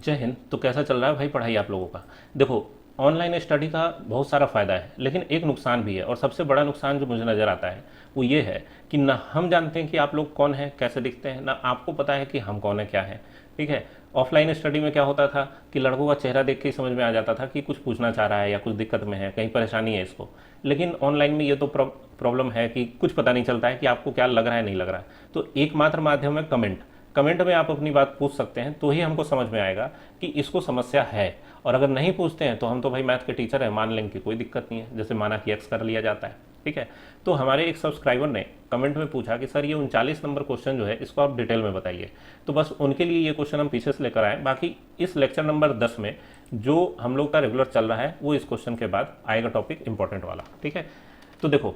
जय हिंद। तो कैसा चल रहा है भाई पढ़ाई आप लोगों का? देखो, ऑनलाइन स्टडी का बहुत सारा फ़ायदा है, लेकिन एक नुकसान भी है, और सबसे बड़ा नुकसान जो मुझे नज़र आता है वो ये है कि ना हम जानते हैं कि आप लोग कौन हैं, कैसे दिखते हैं, ना आपको पता है कि हम कौन है, क्या है। ठीक है। ऑफलाइन स्टडी में क्या होता था कि लड़कों का चेहरा देख के ही समझ में आ जाता था कि कुछ पूछना चाह रहा है या कुछ दिक्कत में है, कहीं परेशानी है इसको। लेकिन ऑनलाइन में ये तो प्रॉब्लम है कि कुछ पता नहीं चलता है कि आपको क्या लग रहा है, नहीं लग रहा है। तो एकमात्र माध्यम है कमेंट। कमेंट में आप अपनी बात पूछ सकते हैं, तो ही हमको समझ में आएगा कि इसको समस्या है। और अगर नहीं पूछते हैं तो हम तो भाई मैथ के टीचर हैं, मान लेंगे कि कोई दिक्कत नहीं है, जैसे माना कि एक्स कर लिया जाता है। ठीक है। तो हमारे एक सब्सक्राइबर ने कमेंट में पूछा कि सर ये 39 नंबर क्वेश्चन जो है इसको आप डिटेल में बताइए। तो बस उनके लिए ये क्वेश्चन हम पीछे से लेकर आए। बाकी इस लेक्चर नंबर 10 में जो हम लोग का रेगुलर चल रहा है वो इस क्वेश्चन के बाद आएगा टॉपिक इंपॉर्टेंट वाला। ठीक है। तो देखो,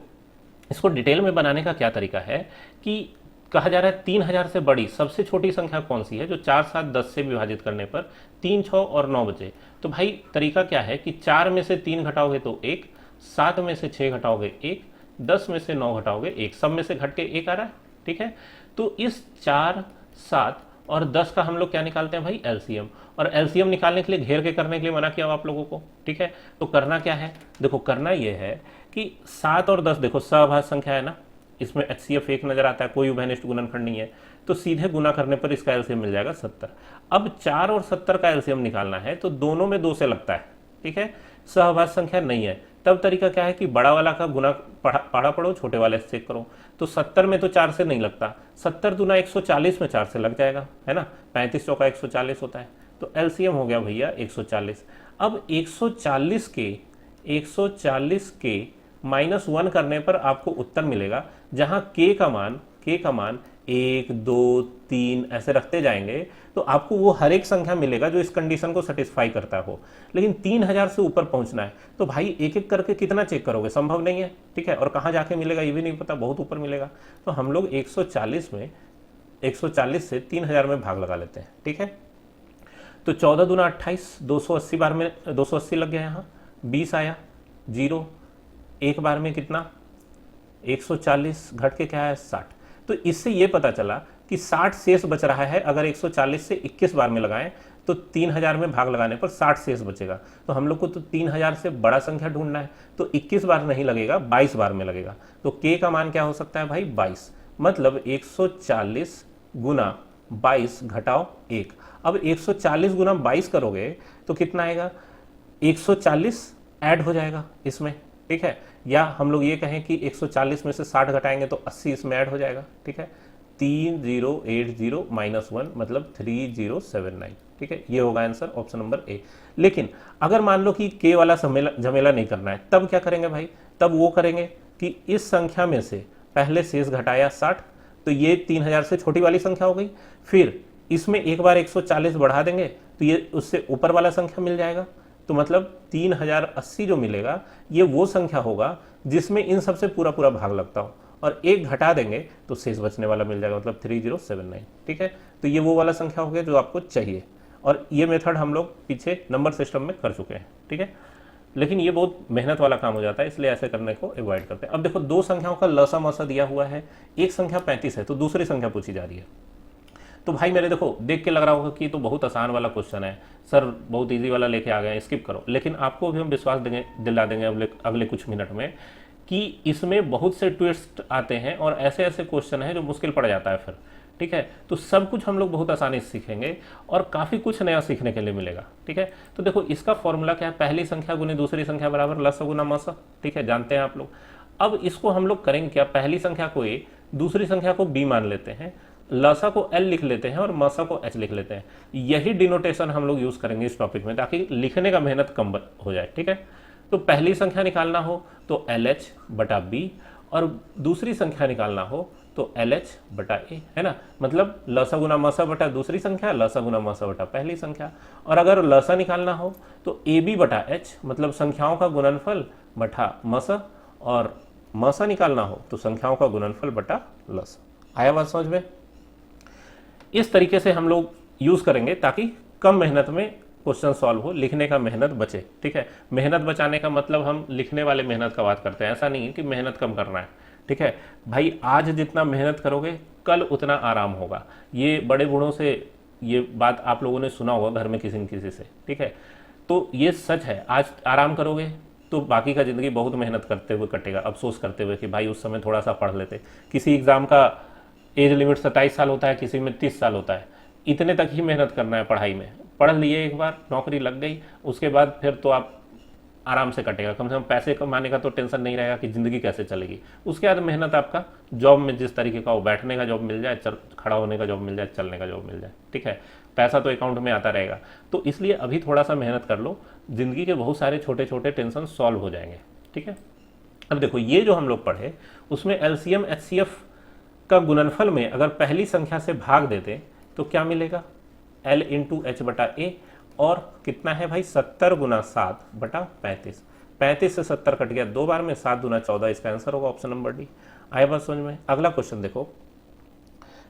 इसको डिटेल में बनाने का क्या तरीका है कि कहा जा रहा है 3000 से बड़ी सबसे छोटी संख्या कौन सी है जो 4, 7, 10 से विभाजित करने पर 3, 6 और 9 बचे। तो भाई तरीका क्या है कि 4 में से 3 घटाओगे तो 1, 7 में से 6 घटाओगे 1, 10 में से 9 घटाओगे 1, सब में से घट के 1 आ रहा है। ठीक है। तो इस 4, 7 और 10 का हम लोग क्या निकालते हैं भाई? एलसीएम। और एलसीएम निकालने के लिए घेर के करने के लिए मना किया आप लोगों को। ठीक है। तो करना क्या है? देखो, करना ये है कि 7 और 10 देखो सहभाज्य संख्या है ना, इसमें HCF 1 नजर आता है, कोई उभयनिष्ठ गुणनखंड नहीं है, तो सीधे गुना करने पर इसका एलसीएम मिल जाएगा 70। अब 4 और 70 का एलसीएम निकालना है तो दोनों में 2 से लगता है। ठीक है। सहभाज्य संख्या नहीं है, तब तरीका क्या है कि बड़ा वाला का गुना पढ़ा पढ़ो, छोटे वाले से चेक करो। तो 70 में तो 4 से नहीं लगता, 70 दूना 140 में 4 से लग जाएगा, है ना। 35 चौका 140 होता है, तो एलसीएम हो गया भैया 140। अब 140 के -1 करने पर आपको उत्तर मिलेगा, जहां के का मान 1, 2, 3 ऐसे रखते जाएंगे तो आपको वो हर एक संख्या मिलेगा जो इस कंडीशन को सेटिस्फाई करता हो। लेकिन 3000 से ऊपर पहुंचना है तो भाई एक एक करके कितना चेक करोगे? संभव नहीं है। ठीक है। और कहां जाके मिलेगा ये भी नहीं पता, बहुत ऊपर मिलेगा। तो हम लोग 140 से 3000 में भाग लगा लेते हैं। ठीक है। तो 14 दूना 28, 280 बार में 280 लग गया, यहाँ 20 आया, 0 एक बार में कितना? 140 घट के क्या है? 60। तो इससे ये पता चला कि 60 शेष बच रहा है। अगर 140 से 21 बार में लगाएं तो 3000 में भाग लगाने पर 60 शेष बचेगा। तो हम लोग को तो 3000 से बड़ा संख्या ढूंढना है, तो 21 बार नहीं लगेगा, 22 बार में लगेगा। तो के का मान क्या हो सकता है भाई? 22। मतलब 140 गुना 22 घटाओ 1। अब 140 गुना 22 करोगे तो कितना आएगा? 140 ऐड हो जाएगा इसमें। ठीक है। या हम लोग ये कहें कि 140 में से 60 घटाएंगे तो 80 इसमें ऐड हो जाएगा। ठीक है। 3080 -1 मतलब 3079। ठीक है। ये होगा आंसर, ऑप्शन नंबर ए। लेकिन अगर मान लो कि के वाला झमेला नहीं करना है, तब क्या करेंगे भाई? तब वो करेंगे कि इस संख्या में से पहले शेष घटाया 60, तो ये 3000 से छोटी वाली संख्या हो गई। फिर इसमें एक बार 140 बढ़ा देंगे तो ये उससे ऊपर वाला संख्या मिल जाएगा। तो मतलब 3080 जो मिलेगा ये वो संख्या होगा जिसमें इन सबसे पूरा पूरा भाग लगता हो, और एक घटा देंगे तो शेष बचने वाला मिल जाएगा, मतलब 3079। ठीक है। तो ये वो वाला संख्या हो गया जो आपको चाहिए, और ये मेथड हम लोग पीछे नंबर सिस्टम में कर चुके हैं। ठीक है। लेकिन ये बहुत मेहनत वाला काम हो जाता है, इसलिए ऐसे करने को अवॉइड करते हैं। अब देखो, दो संख्याओं का लसा मसा दिया हुआ है, एक संख्या 35 है तो दूसरी संख्या पूछी जा रही है। तो भाई मेरे देखो, देख के लग रहा होगा कि तो बहुत आसान वाला क्वेश्चन है सर, बहुत इजी वाला लेके आ गए, स्किप करो। लेकिन आपको भी हम विश्वास दिला देंगे अगले कुछ मिनट में कि इसमें बहुत से ट्विस्ट आते हैं और ऐसे ऐसे क्वेश्चन हैं जो मुश्किल पड़ जाता है फिर। ठीक है। तो सब कुछ हम लोग बहुत आसानी से सीखेंगे और काफ़ी कुछ नया सीखने के लिए मिलेगा। ठीक है। तो देखो, इसका फॉर्मूला क्या है? पहली संख्या गुने दूसरी संख्या बराबर लसा गुना मसा। ठीक है, जानते हैं आप लोग। अब इसको हम लोग करेंगे क्या? पहली संख्या को ए, दूसरी संख्या को बी मान लेते हैं, लसा को एल लिख लेते हैं और मसा को एच लिख लेते हैं। यही डिनोटेशन हम लोग यूज करेंगे इस टॉपिक में, ताकि लिखने का मेहनत कम हो जाए। ठीक है। तो पहली संख्या निकालना हो तो LH बटा बी, और दूसरी संख्या निकालना हो तो LH बटा ए, है ना। मतलब लसा गुना मसा बटा दूसरी संख्या, लसा गुना मसा बटा पहली संख्या। और अगर लसा निकालना हो तो AB बटा H, मतलब संख्याओं का गुणनफल बटा मसा, और मसा निकालना हो तो संख्याओं का गुणनफल बटा लसा। आया बात समझ में? इस तरीके से हम लोग यूज करेंगे ताकि कम मेहनत में क्वेश्चन सॉल्व हो, लिखने का मेहनत बचे। ठीक है। मेहनत बचाने का मतलब हम लिखने वाले मेहनत का बात करते हैं, ऐसा नहीं है कि मेहनत कम करना है। ठीक है भाई, आज जितना मेहनत करोगे कल उतना आराम होगा। ये बड़े बूढ़ों से ये बात आप लोगों ने सुना होगा घर में किसी न किसी से, ठीक है। तो ये सच है, आज आराम करोगे तो बाकी का ज़िंदगी बहुत मेहनत करते हुए कटेगा, अफसोस करते हुए कि भाई उस समय थोड़ा सा पढ़ लेते। किसी एग्ज़ाम का एज लिमिट 27 साल होता है, किसी में 30 साल होता है, इतने तक ही मेहनत करना है पढ़ाई में। पढ़ लिए एक बार, नौकरी लग गई, उसके बाद फिर तो आप आराम से कटेगा, कम से कम पैसे कमाने का तो टेंशन नहीं रहेगा कि ज़िंदगी कैसे चलेगी। उसके बाद मेहनत आपका जॉब में जिस तरीके का हो, बैठने का जॉब मिल जाए, खड़ा होने का जॉब मिल जाए, चलने का जॉब मिल जाए, ठीक है, पैसा तो अकाउंट में आता रहेगा। तो इसलिए अभी थोड़ा सा मेहनत कर लो, ज़िंदगी के बहुत सारे छोटे छोटे टेंशन सॉल्व हो जाएंगे, ठीक है। अब देखो ये जो हम लोग पढ़े उसमें एलसीएम एचसीएफ का गुणनफल में अगर पहली संख्या से भाग देते तो क्या मिलेगा, L इंटू एच बटा ए, और कितना है भाई 70 गुना 7 बटा 35। 35 से 70 कट गया 2 बार में, 7 दूना 14, इसका आंसर होगा ऑप्शन नंबर डी। आया बात समझ में। अगला क्वेश्चन देखो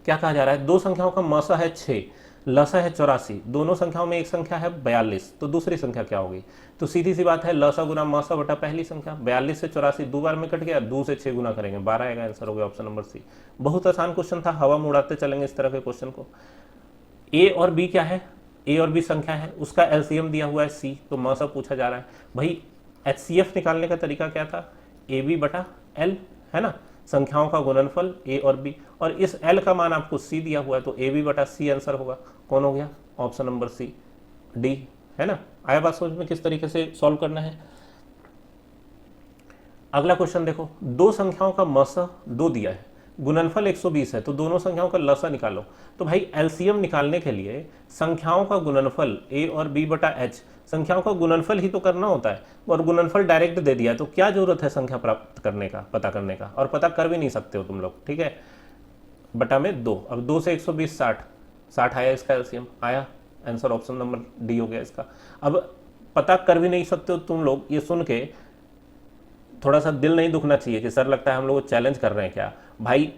क्या कहा जा रहा है, दो संख्याओं का मसा है 6, लसा है 84, दोनों संख्याओं में एक संख्या है 42, तो दूसरी संख्या क्या होगी। तो सीधी सी बात है, लसा गुना मसा बटा पहली संख्या, 42 से 84 2 बार में कट गया, 2 से 6 गुना करेंगे 12 आएगा, आंसर हो गया ऑप्शन नंबर सी। बहुत आसान क्वेश्चन था, हवा में उड़ाते चलेंगे इस तरह के क्वेश्चन को। ए और बी क्या है, ए और बी संख्या है, उसका एलसीएम दिया हुआ है सी, तो मसा पूछा जा रहा है। भाई एचसीएफ निकालने का तरीका क्या था, ए बी बटा एल, है ना, संख्याओं का गुणनफल ए और बी, और इस एल का मान आपको सी दिया हुआ है, तो ए बी बटा सी आंसर होगा। कौन हो गया, ऑप्शन नंबर सी, डी, है ना। आया बात समझ में किस तरीके से सॉल्व करना है। अगला क्वेश्चन देखो, दो संख्याओं का मसा 2 दिया है, गुणनफल 120 है, तो दोनों संख्याओं का लसा निकालो। तो भाई एलसीएम निकालने के लिए संख्याओं का गुणनफल ए और बी बटा एच, संख्याओं का गुणनफल ही तो करना होता है, और गुणनफल डायरेक्ट दे दिया, तो क्या जरूरत है संख्या प्राप्त करने का, पता करने का, और पता कर भी नहीं सकते हो तुम लोग, ठीक है। बटा में 2, अब 2 से 120 60 आया, इसका एलसीएम आया, आंसर ऑप्शन नंबर डी हो गया इसका। अब पता कर भी नहीं सकते हो तुम लोग, ये सुन के थोड़ा सा दिल नहीं दुखना चाहिए कि सर लगता है हम लोग चैलेंज कर रहे हैं क्या। भाई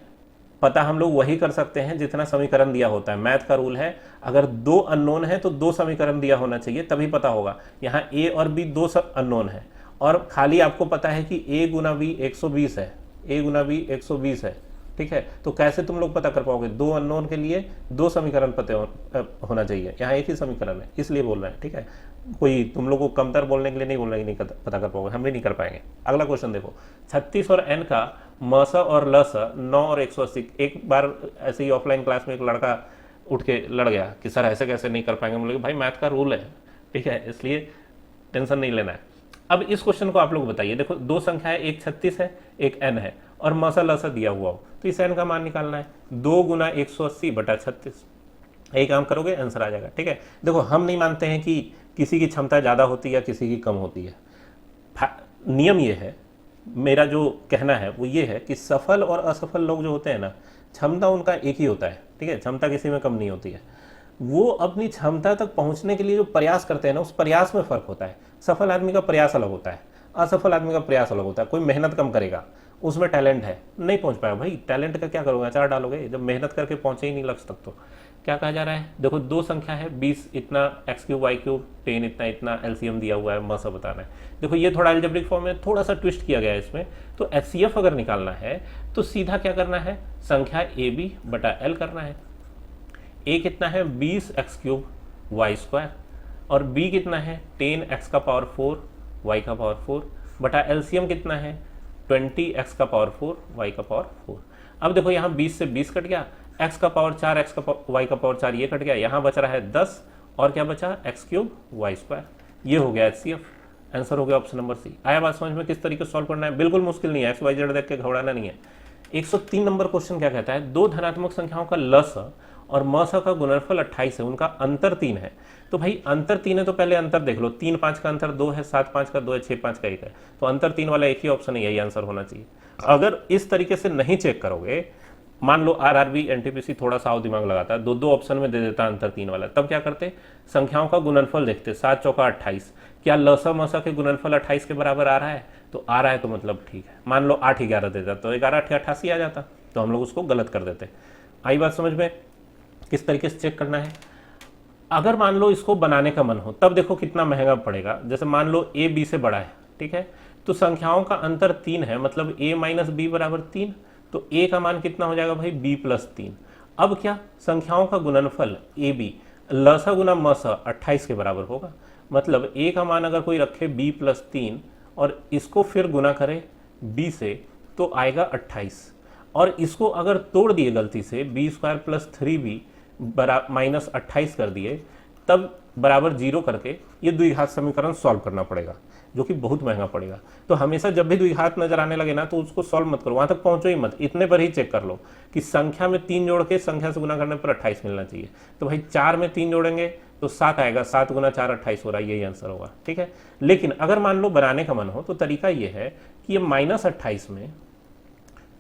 पता हम लोग वही कर सकते हैं जितना समीकरण दिया होता है, मैथ का रूल है, अगर 2 अननोन है तो 2 समीकरण दिया होना चाहिए तभी पता होगा। यहाँ ए और बी 2 अननोन है, और खाली आपको पता है कि ए गुना बी 120 है, ए गुना बी 120 है, ठीक है। तो कैसे तुम लोग पता कर पाओगे, 2 अननोन के लिए 2 समीकरण पता होना चाहिए, यहाँ एक ही समीकरण है, इसलिए बोल रहे हैं, ठीक है। कोई तुम लोग को कमतर बोलने के लिए नहीं बोल रहे, नहीं पता कर पाओगे, हम भी नहीं कर पाएंगे। अगला क्वेश्चन देखो, 36 और n का मसा और लसा 9 और 180। एक बार ऐसे ही ऑफलाइन क्लास में एक लड़का उठ के लड़ गया कि सर ऐसे कैसे नहीं कर पाएंगे। बोले भाई मैथ का रूल है, ठीक है, इसलिए टेंशन नहीं लेना है। अब इस क्वेश्चन को आप लोग बताइए, देखो दो संख्या है, एक 36 है एक n है, और मसा लसा दिया हुआ हो, तो इस n का मान निकालना है। 2 गुना 180 बटा 36, यही काम करोगे आंसर आ जाएगा, ठीक है। देखो हम नहीं मानते हैं कि किसी की क्षमता ज़्यादा होती है या किसी की कम होती है। नियम ये है, मेरा जो कहना है वो ये है कि सफल और असफल लोग जो होते हैं ना, क्षमता उनका एक ही होता है, ठीक है, क्षमता किसी में कम नहीं होती है। वो अपनी क्षमता तक पहुंचने के लिए जो प्रयास करते हैं ना, उस प्रयास में फर्क होता है। सफल आदमी का प्रयास अलग होता है, असफल आदमी का प्रयास अलग होता है। कोई मेहनत कम करेगा, उसमें टैलेंट है, नहीं पहुंच पाएगा। भाई टैलेंट का क्या करोगे, अचार डालोगे, जब मेहनत करके पहुंचे ही नहीं लक्ष्य तक। तो क्या कहा जा रहा है, देखो दो संख्या है, 20 इतना, x क्यूब y क्यूब 10 इतना इतना, एलसीएम दिया हुआ है, मसा बताना है। देखो ये थोड़ा अलजेब्रिक फॉर्म में थोड़ा सा ट्विस्ट किया गया है इसमें। तो एचसीएफ अगर निकालना है तो सीधा क्या करना है, संख्या ए बी बटा एल करना है। ए कितना है 20x क्यूब वाई स्क्वायर, और बी कितना है 10x का पावर 4 y का पावर 4, बटा एलसीएम कितना है 20x का पावर 4 y का पावर 4। अब देखो यहाँ 20 से 20 कट गया, x का पावर 4 x का y का पावर 4 ये कट गया, यहाँ बच रहा है 10, और क्या बचा x क्यूब वाई स्क्वायर। ये हो गया एचसीएफ, आंसर हो गया ऑप्शन नंबर सी। आया बात समझ में किस तरीके से सॉल्व करना है, बिल्कुल मुश्किल नहीं है, एक्स वाई जेड देख के घबराना नहीं है। 103 नंबर क्वेश्चन क्या कहता है, दो धनात्मक संख्याओं का लसा और मसा का गुणनफल 28 है, उनका अंतर 3 है। तो भाई अंतर 3 है तो पहले अंतर देख लो, 3 5 का अंतर 2 है, 7 5 का 2 है, 6 5 का 1 है, तो अंतर 3 वाला एक ही ऑप्शन है, यही आंसर होना चाहिए। अगर इस तरीके से नहीं चेक करोगे, मान लो आरआरबी एनटीपीसी थोड़ा सा और दिमाग लगाता है, दो ऑप्शन में दे देता अंतर 3 वाला, तब क्या करते, संख्याओं का गुणनफल देखते, 7 चौका 28, क्या लसा मसा के गुणनफल 28 के बराबर आ रहा है, तो आ रहा है तो मतलब ठीक है। मान लो 8 11 देता तो 11 8 88 आ जाता, तो हम लोग उसको गलत कर देते। आई बात समझ में किस तरीके से चेक करना है। अगर मान लो इसको बनाने का मन हो, तब देखो कितना महंगा पड़ेगा। जैसे मान लो ए बी से बड़ा है, ठीक है, तो संख्याओं का अंतर 3 है, मतलब a माइनस बी बराबर 3, तो a का मान कितना हो जाएगा भाई b प्लस 3। अब क्या, संख्याओं का गुणनफल ए बी, लसा गुना मसा 28 के बराबर होगा। मतलब a का मान अगर कोई रखे b प्लस 3 और इसको फिर गुना करे b से तो आएगा 28, और इसको अगर तोड़ दिए गलती से B square plus 3b minus 28 कर दिए तब बराबर 0 करके ये द्विघात समीकरण सॉल्व करना पड़ेगा, जो कि बहुत महंगा पड़ेगा। तो हमेशा जब भी द्विघात नजर आने लगे ना तो उसको सॉल्व मत करो, वहां तक पहुंचो ही मत, इतने पर ही चेक कर लो कि संख्या में 3 जोड़ के संख्या से गुना करने पर 28 मिलना चाहिए। तो भाई 4 में 3 जोड़ेंगे तो 7 आएगा, 7 गुना 4 28 हो रहा है, यही आंसर होगा। ठीक है, लेकिन अगर मान लो बनाने का मन हो तो तरीका ये है कि ये माइनस 28 में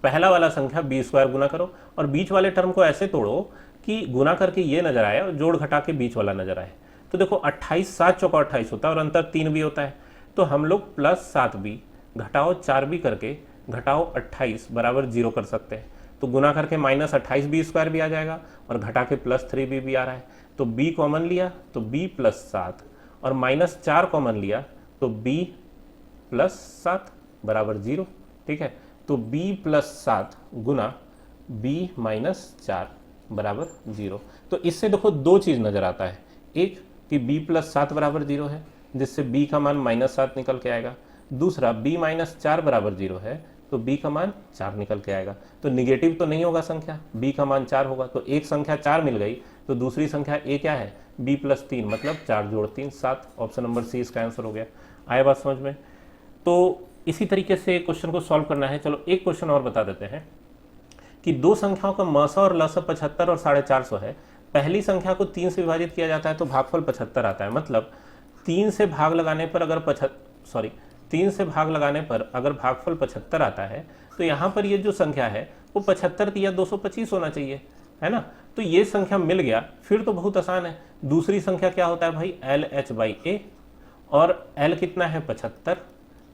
पहला वाला संख्या बी स्क्वायर गुना करो और बीच वाले टर्म को ऐसे तोड़ो कि गुना करके ये नजर आए और जोड़ घटा के बीच वाला नजर आए। तो देखो 28 7 चौका 28 होता है और अंतर 3 भी होता है, तो हम लोग प्लस 7b घटाओ 4b करके घटाओ 28 बराबर 0 कर सकते हैं। तो गुना करके माइनस 28 बी स्क्वायर भी आ जाएगा और घटा के प्लस 3b भी आ रहा है। तो b कॉमन लिया तो b प्लस 7 और माइनस 4 कॉमन लिया तो b प्लस 7 बराबर 0। ठीक है, तो b प्लस 7 गुना b माइनस 4 बराबर 0। तो इससे देखो दो चीज नजर आता है, एक कि b प्लस 7 बराबर 0 है जिससे b का मान माइनस 7 निकल के आएगा, दूसरा b माइनस 4 बराबर 0 है तो b का मान 4 निकल के आएगा। तो निगेटिव तो नहीं होगा संख्या, b का मान 4 होगा, तो एक संख्या 4 मिल गई तो दूसरी संख्या a क्या है b प्लस 3 मतलब 4 जोड़ 3 7। ऑप्शन नंबर सी इसका आंसर हो गया। आया बात समझ में? तो इसी तरीके से क्वेश्चन को सॉल्व करना है। चलो एक क्वेश्चन और बता देते हैं कि दो संख्याओं का मसा और लसा 75 और 450 है। पहली संख्या को 3 से विभाजित किया जाता है तो भागफल 75 आता है। मतलब 3 से भाग लगाने पर अगर भागफल 75 आता है तो यहाँ पर ये जो संख्या है वो 75 या 225 होना चाहिए, है ना। तो ये संख्या मिल गया, फिर तो बहुत आसान है। दूसरी संख्या क्या होता है भाई, LH/A, और L कितना है 75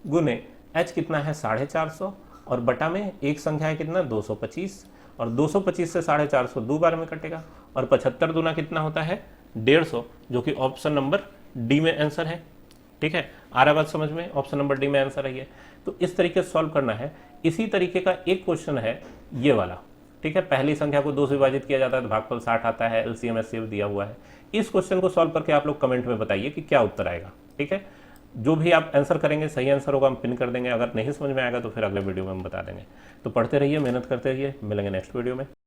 गुने H कितना है 450 और बटा में एक संख्या है कितना 225, और 225 से 450 दो बार में कटेगा और 75 दूना कितना होता है 150, जो कि ऑप्शन नंबर डी में आंसर है। ठीक है, आ रहा बात समझ में? ऑप्शन नंबर डी में आंसर है ये। तो इस तरीके से सॉल्व करना है। इसी तरीके का एक क्वेश्चन है ये वाला। ठीक है, पहली संख्या को 2 से विभाजित किया जाता है तो भागफल 60 आता है, LCM HCF दिया हुआ है। इस क्वेश्चन को सॉल्व करके आप लोग कमेंट में बताइए कि क्या उत्तर आएगा। ठीक है, जो भी आप आंसर करेंगे सही आंसर होगा हम पिन कर देंगे, अगर नहीं समझ में आएगा तो फिर अगले वीडियो में हम बता देंगे। तो पढ़ते रहिए, मेहनत करते रहिए, मिलेंगे नेक्स्ट वीडियो में।